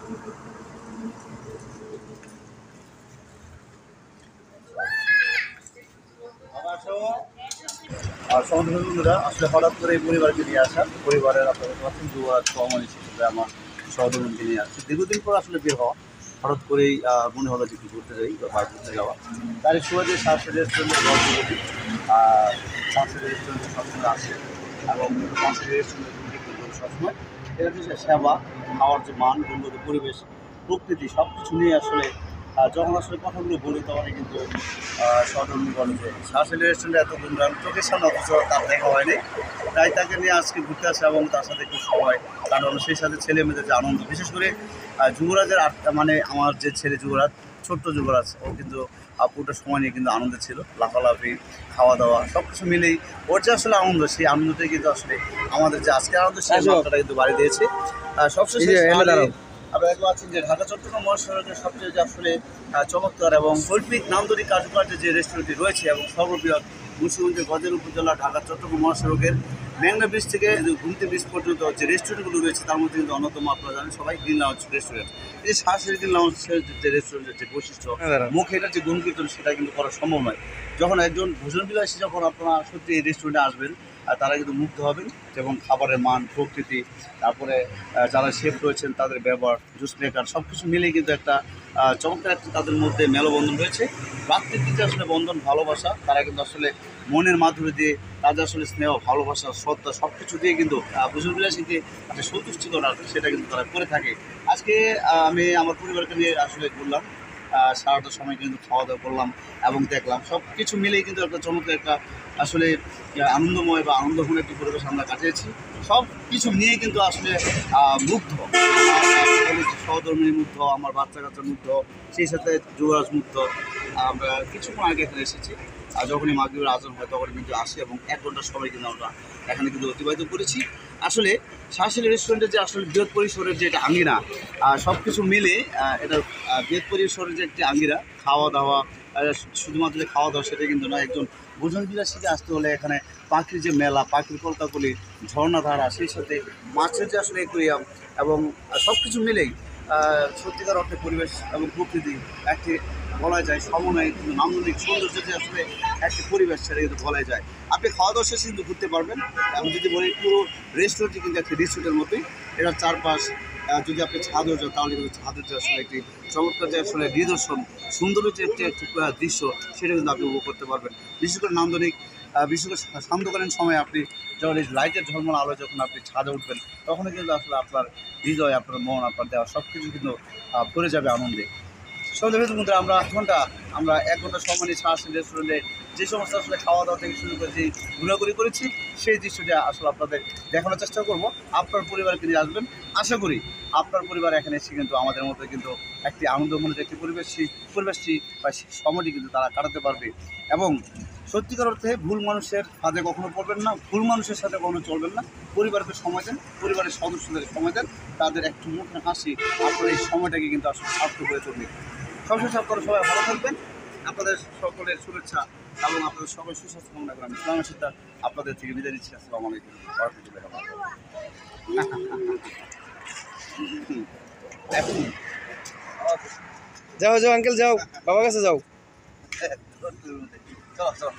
আর সমস্ত বন্ধুরা আসলে হঠাৎ করে এই পরিবারকে নিয়ে আসা, পরিবারের আপনাদের পাচ্ছেন যুবরাজ সহমণি হিসেবে আমার সহধর্মীকে নিয়ে আসছে। দীর্ঘদিন পর আসলে বের হওয়া, হঠাৎ করেই মনে হলো যে একটু ঘুরতে যাই বা বাইরে ঘুরতে যাওয়া। তারই সুবাদে সাহসী রেস্টুরেন্টের গল্পগুলি সাহসী রেস্টুরেন্টে সবসময় আসে এবং সাহসী রেস্টুরেন্টের কিন্তু সবসময় এটা হচ্ছে সেবা, খাওয়ার যে মান, বন্ধুদের পরিবেশ, প্রকৃতি সব কিছু নিয়ে আসলে যখন আসলে কথাগুলো বলি তখনই কিন্তু সহধর্মী বলে যে সাহসী রেস্টুরেন্টে এত গুণগান চোখের সামনে অথচ তার দেখা হয়নি, তাই তাকে নিয়ে আজকে ঘুরতে আসে এবং তার সাথে একটু সময়, কারণ সেই সাথে ছেলে মেয়েদের যে আনন্দ, বিশেষ করে যুবরাজের মানে আমার যে ছেলে যুবরাজ, ছোট্ট যুবরাজ, ও কিন্তু পুরোটা সময় নিয়ে কিন্তু আনন্দে ছিল, লাফালাফি, খাওয়া দাওয়া সব কিছু মিলেই ওর যে আসলে আনন্দ, সেই আনন্দটাই কিন্তু আসলে আমাদের যে আজকের আনন্দ সেই মাত্রাটা কিন্তু বাড়ি দিয়েছে। সবশেষে আপনারা দেখতে পাচ্ছেন যে ঢাকা চট্টগ্রাম মহাসড়কের সবচেয়ে যে আসলে চমৎকার এবং শৈল্পিক নান্দনিক কার্যকার্য যে রেস্টুরেন্টটি রয়েছে এবং সর্ববৃহৎ মুন্সিগঞ্জের গজের উপজেলা ঢাকা চট্টগ্রাম মহাসড়কের মেঘনা ব্রিজ থেকে ঘুমতে ব্রিজ পর্যন্ত যে রেস্টুরেন্টগুলো রয়েছে তার মধ্যে কিন্তু অন্যতম, আপনারা জানেন সবাই, গ্রিন লাউঞ্জ রেস্টুরেন্ট। এই যে সাহসী গ্রিন লাউঞ্জের যে রেস্টুরেন্টের যে বৈশিষ্ট্য, মুখে এটার যে গুণকীর্তন সেটা কিন্তু করা সম্ভব নয়। যখন একজন ভোজনবিলাসী যখন আপনারা সত্যি এই রেস্টুরেন্টে আসবেন তারা কিন্তু মুগ্ধ হবেন এবং খাবারের মান, প্রকৃতি, তারপরে যারা শেফ রয়েছেন তাদের ব্যবহার, জুস মেকার সব কিছু মিলেই কিন্তু একটা চমৎকার একটা তাদের মধ্যে মেলবন্ধন রয়েছে। ভ্রাতৃত্বের আসলে বন্ধন, ভালোবাসা, তারা কিন্তু আসলে মনের মাধ্যমে দিয়ে তাদের আসলে স্নেহ, ভালোবাসা, শ্রদ্ধা সব কিছু দিয়ে কিন্তু ভোজনবিলাসীকে একটা সন্তুষ্টি করার সেটা কিন্তু তারা করে থাকে। আজকে আমি আমার পরিবারকে নিয়ে আসলে ঘুরলাম, সারাটা সময় কিন্তু খাওয়া দাওয়া করলাম এবং দেখলাম সব কিছু মিলেই কিন্তু একটা চমৎকার একটা আসলে আনন্দময় বা আনন্দঘন একটি পরিবেশ আমরা কাটিয়েছি। সব কিছু নিয়ে কিন্তু আসলে মুগ্ধ, সহধর্মিনী মুগ্ধ, আমার বাচ্চা কাচ্চা মুগ্ধ, সেই সাথে যুবরাজ মুগ্ধ। আমরা কিছুক্ষণ আগে এখানে এসেছি, আর যখনই মাগরিবের আজান হয় তখন কিন্তু আসি এবং 1 ঘন্টার সময় কিন্তু আমরা এখানে কিন্তু অতিবাহিত করেছি। আসলে সাহসী রেস্টুরেন্টের যে আসলে বৃহৎ পরিসরের যে একটা আঙ্গিনা, সব কিছু মিলে এটা বৃহৎ পরিসরের যে একটি আঙ্গিনা, খাওয়া দাওয়া, শুধুমাত্র যে খাওয়া দাওয়া সেটা কিন্তু নয়, একজন ভোজনবিলাসীকে আসতে হলে এখানে পাখির যে মেলা, পাখির কলকাকলি, ঝর্ণাধারা, সেই সাথে মাছের যে আসলে অ্যাকুয়ারিয়াম এবং সব কিছু মিলেই সত্যিকার অর্থে পরিবেশ এবং প্রকৃতি একটি বলা যায় সমন্বয় কিন্তু নান্দনিক সৌন্দর্য যে আসলে একটি পরিবেশ সেটা কিন্তু বলা যায়। আপনি খাওয়া দাওয়া শেষে কিন্তু ঘুরতে পারবেন। আমি যদি বলি পুরো রেস্টুরেন্টটি কিন্তু একটি রিসোর্টের মতোই, এটার চারপাশ যদি আপনি ছাদও যান তাহলে কিন্তু ছাদের যে আসলে একটি চমৎকার যে আসলে নিদর্শন, সুন্দর যে একটি দৃশ্য সেটা কিন্তু আপনি উপভোগ করতে পারবেন। বিশেষ করে নান্দনিক, বিশেষ করে সান্ধ্যকালীন সময়ে আপনি যখন এই লাইটের ঝলমল আলো যখন আপনি ছাদে উঠবেন তখনই কিন্তু আসলে আপনার হৃদয়, আপনার মন, আপনার দেওয়া সব কিছু কিন্তু ভরে যাবে আনন্দে। সন্ধ্যা মধ্যে আমরা 1 ঘন্টা সময় নিয়ে সাহসী রেস্টুরেন্টে যে সমস্ত আসলে খাওয়া দাওয়া থেকে শুরু করে যে ঘোরাঘুরি করেছি সেই দৃশ্যটি আসলে আপনাদের দেখানোর চেষ্টা করব। আপনার পরিবারকে নিয়ে আসবেন, আশা করি আপনার পরিবার এখানে এসে কিন্তু আমাদের মধ্যে কিন্তু একটি আনন্দময় একটি পরিবেশটি বা সময়টি কিন্তু তারা কাটাতে পারবে এবং সত্যিকার অর্থে ভুল মানুষের ফাঁদে কখনো পড়বেন না, ভুল মানুষের সাথে কখনো চলবেন না। পরিবারকে সময় দেন, পরিবারের সদস্যদের সময় দেন, তাদের একটু মুখে হাসি আপনার এই সময়টাকে কিন্তু আসলে সার্থক করে তুলবে। সবশেষে আপনারা সবাই ভালো থাকবেন, আপনাদের সকলের শুভেচ্ছা এবং আপনাদের সকলের সুস্বাস্থ্য কামনা করে আমি ইসলামের সিদ্ধান্ত আপনাদের থেকে বিদায় দিচ্ছি। আসসালামু আলাইকুম। যাও যাও আঙ্কেল যাও, বাবার কাছে যাও। চলো চলো।